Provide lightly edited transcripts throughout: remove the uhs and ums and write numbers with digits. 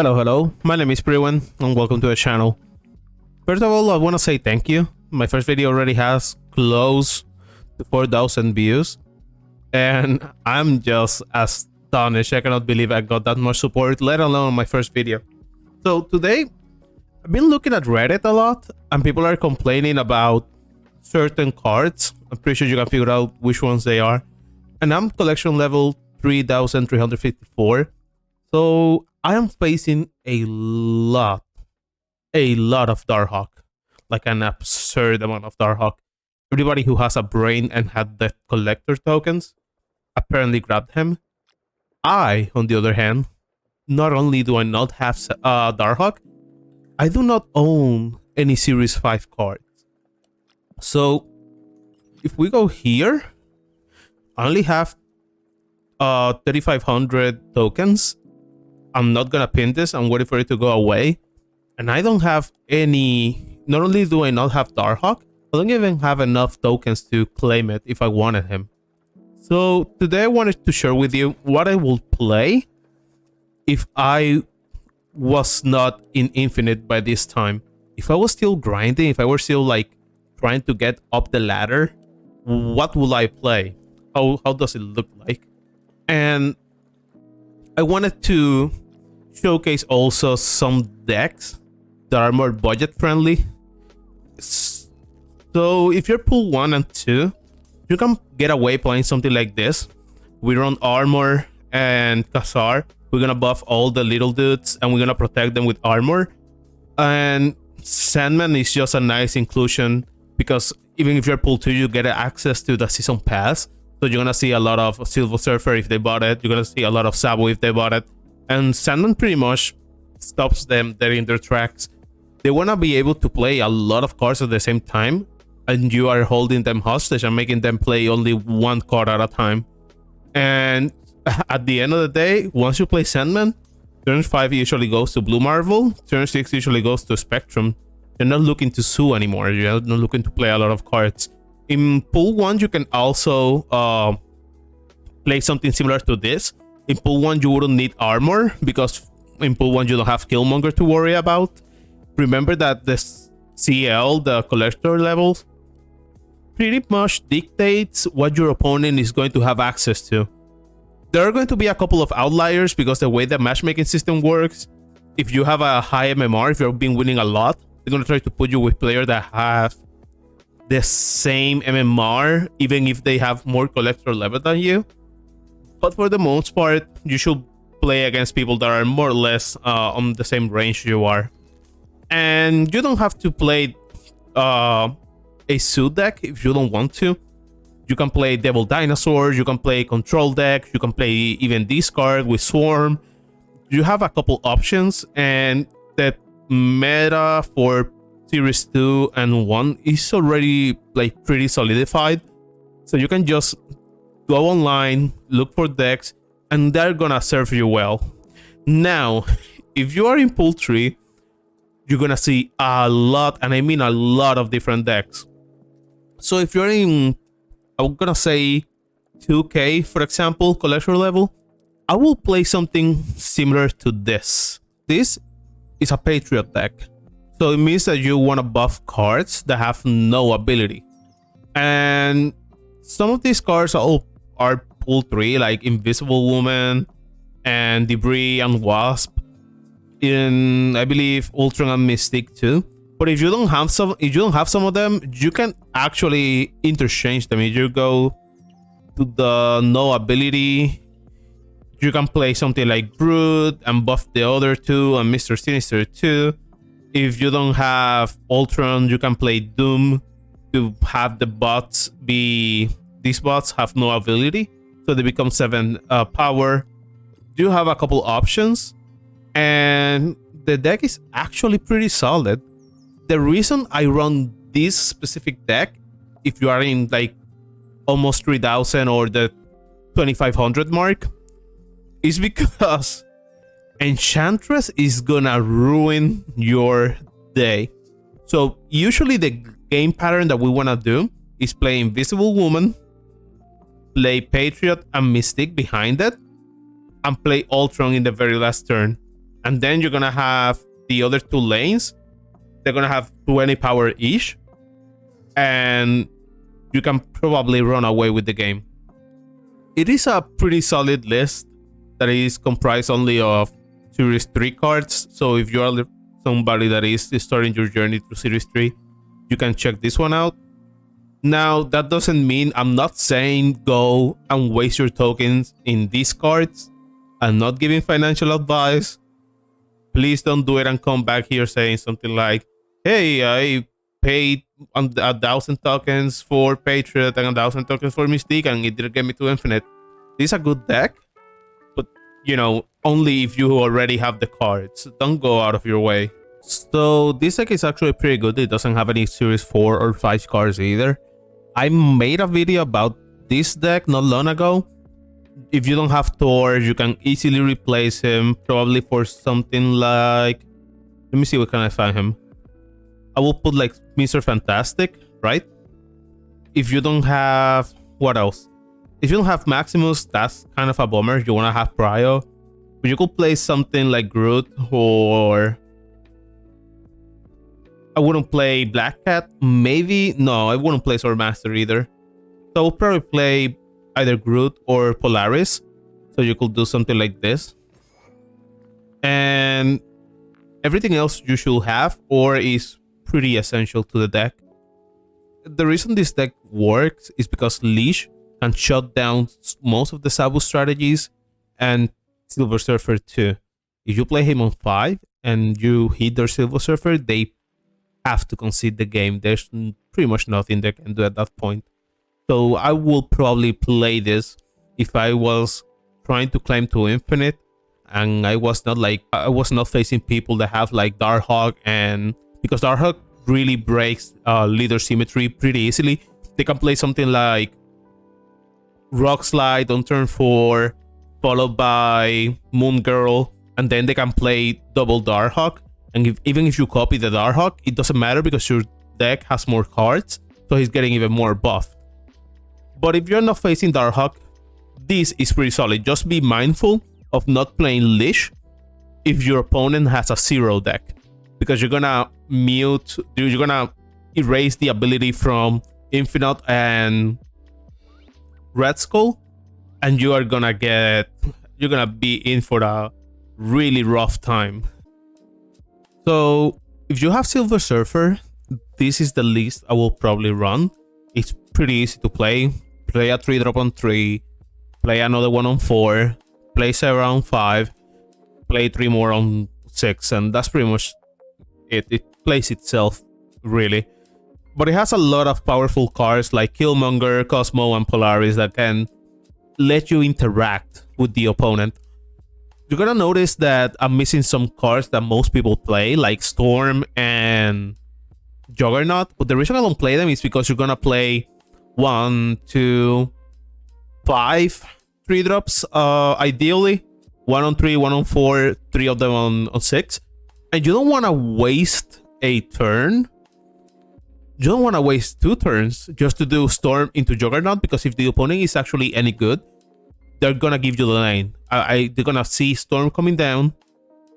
Hello, my name is Priwen and welcome to the channel. First of all, I want to say thank you. My first video already has close to 4,000 views and I'm just astonished. I cannot believe I got that much support, let alone my first video. So today, I've been looking at Reddit a lot and people are complaining about certain cards. I'm pretty sure you can figure out which ones they are. And I'm collection level 3,354. So I am facing a lot of Darkhawk, like an absurd amount of Darkhawk. Everybody who has a brain and had the collector tokens apparently grabbed him. I, on the other hand, not only do I not have Darkhawk, I do not own any Series 5 cards. So if we go here, I only have 3,500 tokens. I'm not gonna pin this, I'm waiting for it to go away. And I don't have any, not only do I not have Darkhawk, I don't even have enough tokens to claim it if I wanted him. So today I wanted to share with you what I would play if I was not in Infinite by this time. If I was still grinding, if I were still like trying to get up the ladder, what will I play? How does it look like? And I wanted to showcase also some decks that are more budget friendly. So if you're pool 1 and 2, you can get away playing something like this. We run armor and Khazar. We're gonna buff all the little dudes and we're gonna protect them with armor. And Sandman is just a nice inclusion because even if you're pool 2, you get access to the season pass. So you're gonna see a lot of Silver Surfer if they bought it. You're gonna see a lot of Sabo if they bought it. And Sandman pretty much stops them dead in their tracks. They wanna be able to play a lot of cards at the same time, and you are holding them hostage and making them play only one card at a time. And at the end of the day, once you play Sandman, turn 5 usually goes to Blue Marvel, turn 6 usually goes to Spectrum. You're not looking to sue anymore. You're not looking to play a lot of cards. In pool 1, you can also play something similar to this. In pool 1, you wouldn't need armor because in pool 1, you don't have Killmonger to worry about. Remember that the CL, the collector levels, pretty much dictates what your opponent is going to have access to. There are going to be a couple of outliers because the way the matchmaking system works, if you have a high MMR, if you've been winning a lot, they're going to try to put you with players that have the same MMR, even if they have more collector level than you. But for the most part, you should play against people that are more or less on the same range you are. And you don't have to play a suit deck if you don't want to. You can play Devil Dinosaur, you can play Control deck, you can play even this card with Swarm. You have a couple options, and the meta for Series 2 and 1 is already like pretty solidified. So you can just go online, look for decks, and they're gonna serve you well. Now, if you are in pool 3, you're gonna see a lot, and I mean a lot of different decks. So if you're in, I'm gonna say 2K, for example, collector level, I will play something similar to this. This is a Patriot deck. So it means that you want to buff cards that have no ability. And some of these cards are pool 3, like Invisible Woman and Debris and Wasp. In, I believe, Ultron and Mystic too. But if you don't have some of them, you can actually interchange them. If you go to the no ability, you can play something like Brood and buff the other two and Mr. Sinister too. If you don't have Ultron, you can play Doom to have the bots be... These bots have no ability, so they become 7 power. You have a couple options, and the deck is actually pretty solid. The reason I run this specific deck, if you are in like almost 3,000 or the 2,500 mark, is because Enchantress is gonna ruin your day. So usually the game pattern that we wanna do is play Invisible Woman, play Patriot and Mystic behind it, and play Ultron in the very last turn. And then you're gonna have the other two lanes. They're gonna have 20 power each, and you can probably run away with the game. It is a pretty solid list that is comprised only of Series 3 cards. So if you are somebody that is starting your journey through Series 3, you can check this one out. Now, that doesn't mean I'm not saying go and waste your tokens in these cards. I'm not giving financial advice. Please don't do it and come back here saying something like, hey, I paid 1,000 tokens for Patriot and 1,000 tokens for Mystique and it didn't get me to Infinite. This is a good deck, but you know, only if you already have the cards. Don't go out of your way. So this deck is actually pretty good. It doesn't have any Series 4 or 5 cards either. I made a video about this deck not long ago. If you don't have Thor, you can easily replace him, probably for something like... Let me see what can I find him. I will put like Mr. Fantastic, right? If you don't have... What else? If you don't have Maximus, that's kind of a bummer. You want to have Prio. But you could play something like Groot, or... I wouldn't play Black Cat. Maybe... No, I wouldn't play Swordmaster either. So I would probably play either Groot or Polaris. So you could do something like this. And everything else you should have or is pretty essential to the deck. The reason this deck works is because Leech can shut down most of the Sabu strategies, and Silver Surfer too. If you play him on 5 and you hit their Silver Surfer, they have to concede the game. There's pretty much nothing they can do at that point. So I will probably play this if I was trying to climb to Infinite and I was not facing people that have like Darkhawk, and because Darkhawk really breaks leader symmetry pretty easily. They can play something like Rock Slide on turn 4, followed by Moon Girl, and then they can play double Darkhawk. And even if you copy the Darkhawk, it doesn't matter because your deck has more cards, so he's getting even more buffed. But if you're not facing Darkhawk, this is pretty solid. Just be mindful of not playing Leech if your opponent has a 0 deck, because you're gonna erase the ability from Infinite and Red Skull, and you're gonna be in for a really rough time. So if you have Silver Surfer, this is the list I will probably run. It's pretty easy to play. Play a 3-drop on 3, play another one on 4, play Sera on 5, play 3 more on 6, and that's pretty much it. It plays itself, really. But it has a lot of powerful cards like Killmonger, Cosmo, and Polaris that can let you interact with the opponent. You're gonna notice that I'm missing some cards that most people play, like Storm and Juggernaut. But the reason I don't play them is because you're gonna play 1, 2, 5 3-drops, ideally. 1 on 3, 1 on 4, 3 of them on 6. And you don't want to waste a turn. You don't want to waste 2 turns just to do Storm into Juggernaut, because if the opponent is actually any good, they're gonna give you the lane. They're gonna see Storm coming down,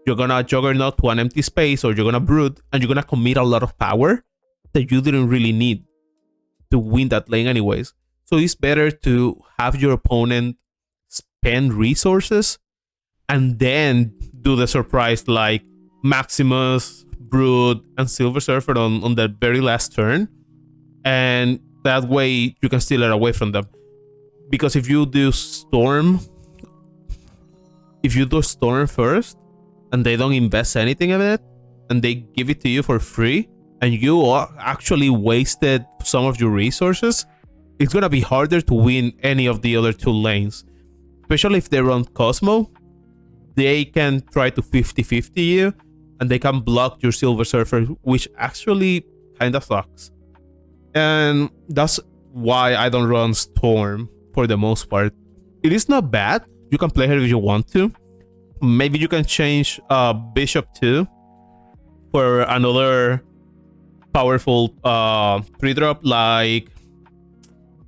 you're gonna Juggernaut to an empty space, or you're gonna Brood, and you're gonna commit a lot of power that you didn't really need to win that lane anyways. So it's better to have your opponent spend resources and then do the surprise like Maximus, Brood, and Silver Surfer on the very last turn, and that way you can steal it away from them. Because if you do Storm first and they don't invest anything in it and they give it to you for free and you actually wasted some of your resources, it's gonna be harder to win any of the other 2 lanes. Especially if they run Cosmo, they can try to 50-50 you and they can block your Silver Surfer, which actually kind of sucks. And that's why I don't run Storm for the most part. It is not bad. You can play her if you want to. Maybe you can change Bishop too for another powerful 3-drop like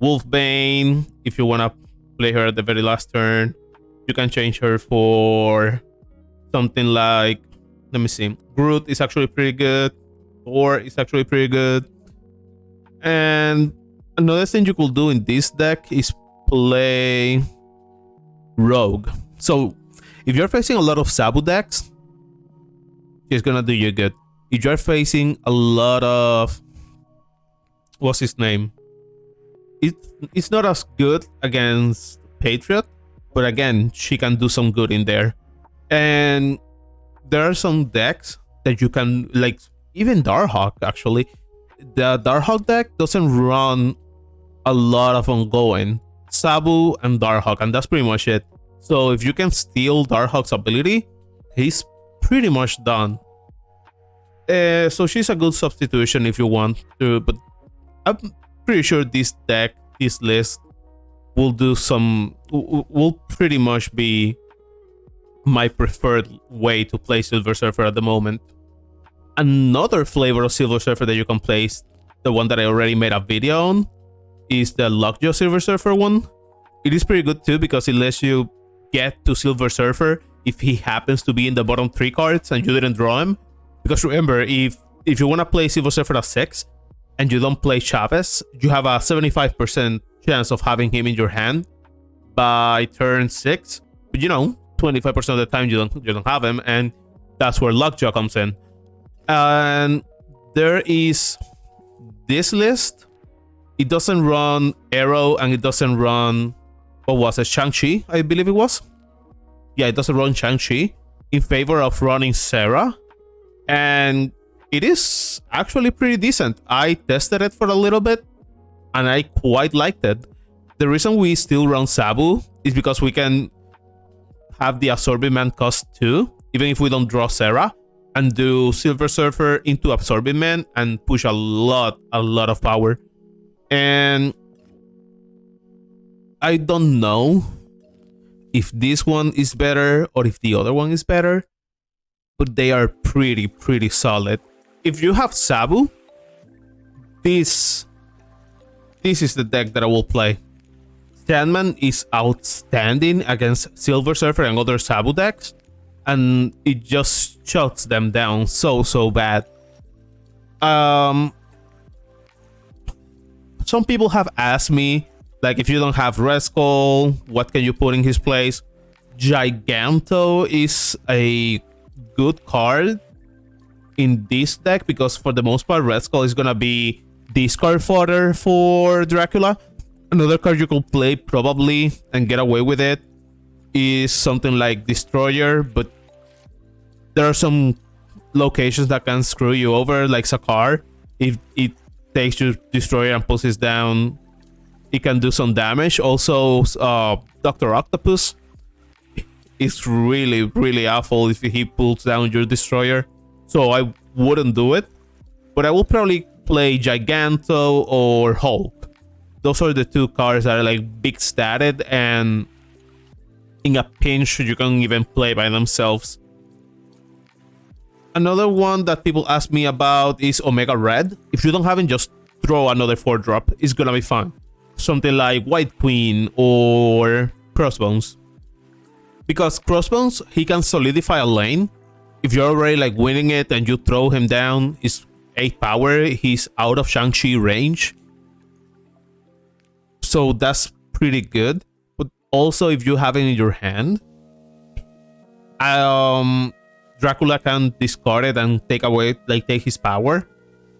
Wolfbane. If you want to play her at the very last turn, you can change her for something like, let me see, Groot is actually pretty good. Thor is actually pretty good. And another thing you could do in this deck is play Rogue. So if you're facing a lot of Sabu decks, she's gonna do you good. If you're facing a lot of, what's his name? It's not as good against Patriot, but again, she can do some good in there. And there are some decks that you can, like, even Darkhawk actually. The Darkhawk deck doesn't run a lot of ongoing. Sabu and Darkhawk, and that's pretty much it. So if you can steal Darkhawk's ability, he's pretty much done. So she's a good substitution if you want to, but I'm pretty sure this deck, this list, will do some, will pretty much be my preferred way to play Silver Surfer at the moment. Another flavor of Silver Surfer that you can play, the one that I already made a video on, is the Lockjaw Silver Surfer one. It is pretty good too because it lets you get to Silver Surfer if he happens to be in the bottom 3 cards and you didn't draw him. Because remember, if you want to play Silver Surfer at 6 and you don't play Chavez, you have a 75% chance of having him in your hand by turn 6. But you know, 25% of the time you don't have him, and that's where Lockjaw comes in. And there is this list. It doesn't run Arrow and it doesn't run, what was it, Shang-Chi, I believe it was. Yeah, it doesn't run Shang-Chi in favor of running Sera. And it is actually pretty decent. I tested it for a little bit and I quite liked it. The reason we still run Sabu is because we can have the Absorbing Man cost 2, even if we don't draw Sera, and do Silver Surfer into Absorbing Man and push a lot of power. And I don't know if this one is better or if the other one is better, but they are pretty solid. If you have Sabu, this is the deck that I will play. Sandman is outstanding against Silver Surfer and other Sabu decks, and it just shuts them down so bad. Some people have asked me, like, if you don't have Red Skull, what can you put in his place? Giganto is a good card in this deck because for the most part, Red Skull is gonna be discard fodder for Dracula. Another card you could play probably and get away with it is something like Destroyer, but there are some locations that can screw you over, like Sakar. If it takes your Destroyer and pulls it down, it can do some damage. Also, Dr. Octopus is really awful if he pulls down your Destroyer, so I wouldn't do it. But I will probably play Giganto or Hulk. Those are the two cards that are like big statted, and in a pinch you can even play by themselves. Another one that people ask me about is Omega Red. If you don't have it, just throw another 4-drop. It's gonna be fun. Something like White Queen or Crossbones. Because Crossbones, he can solidify a lane. If you're already like winning it and you throw him down, he's 8 power. He's out of Shang-Chi range. So that's pretty good. But also, if you have it in your hand, Dracula can discard it and take his power.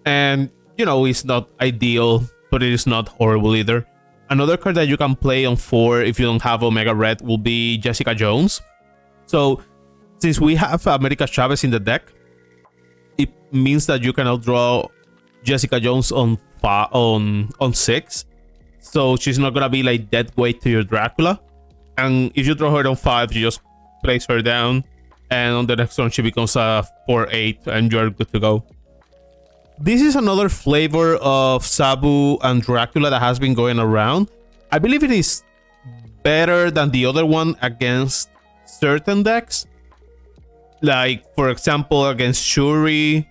And, you know, it's not ideal, but it is not horrible either. Another card that you can play on 4 if you don't have Omega Red will be Jessica Jones. So, since we have America Chavez in the deck, it means that you cannot draw Jessica Jones on 6. So she's not gonna be like dead weight to your Dracula. And if you draw her on 5, you just place her down, and on the next turn she becomes a 4/8 and you're good to go. This is another flavor of Sabu and Dracula that has been going around. I believe it is better than the other one against certain decks. Like, for example, against Shuri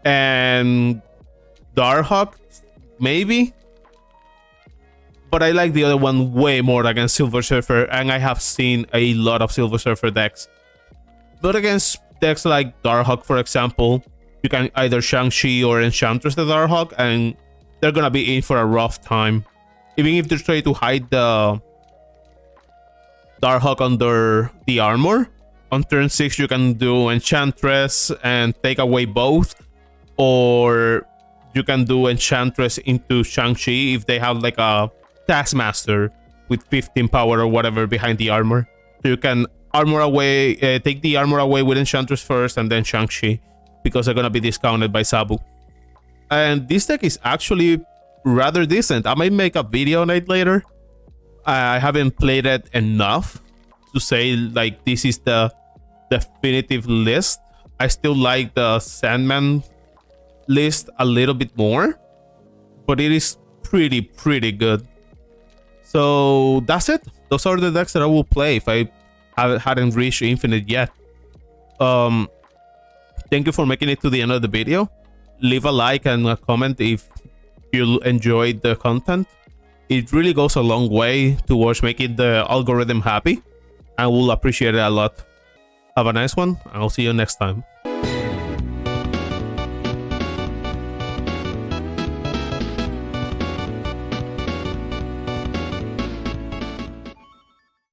and Darkhawk, maybe. But I like the other one way more against Silver Surfer, and I have seen a lot of Silver Surfer decks. But against decks like Darkhawk, for example, you can either Shang-Chi or Enchantress the Darkhawk, and they're gonna be in for a rough time. Even if they try to hide the Darkhawk under the armor, on turn 6 you can do Enchantress and take away both, or you can do Enchantress into Shang-Chi if they have like a Taskmaster with 15 power or whatever behind the armor. So you can armor away, take the armor away with Enchantress first and then Shang-Chi, because they're gonna be discounted by Sabu. And this deck is actually rather decent. I might make a video on it later. I haven't played it enough to say like this is the definitive list. I still like the Sandman list a little bit more, but it is pretty good. So that's it. Those are the decks that I will play if I hadn't reached Infinite yet. Thank you for making it to the end of the video. Leave a like and a comment if you enjoyed the content. It really goes a long way towards making the algorithm happy, and we'll appreciate it a lot. Have a nice one, and I'll see you next time.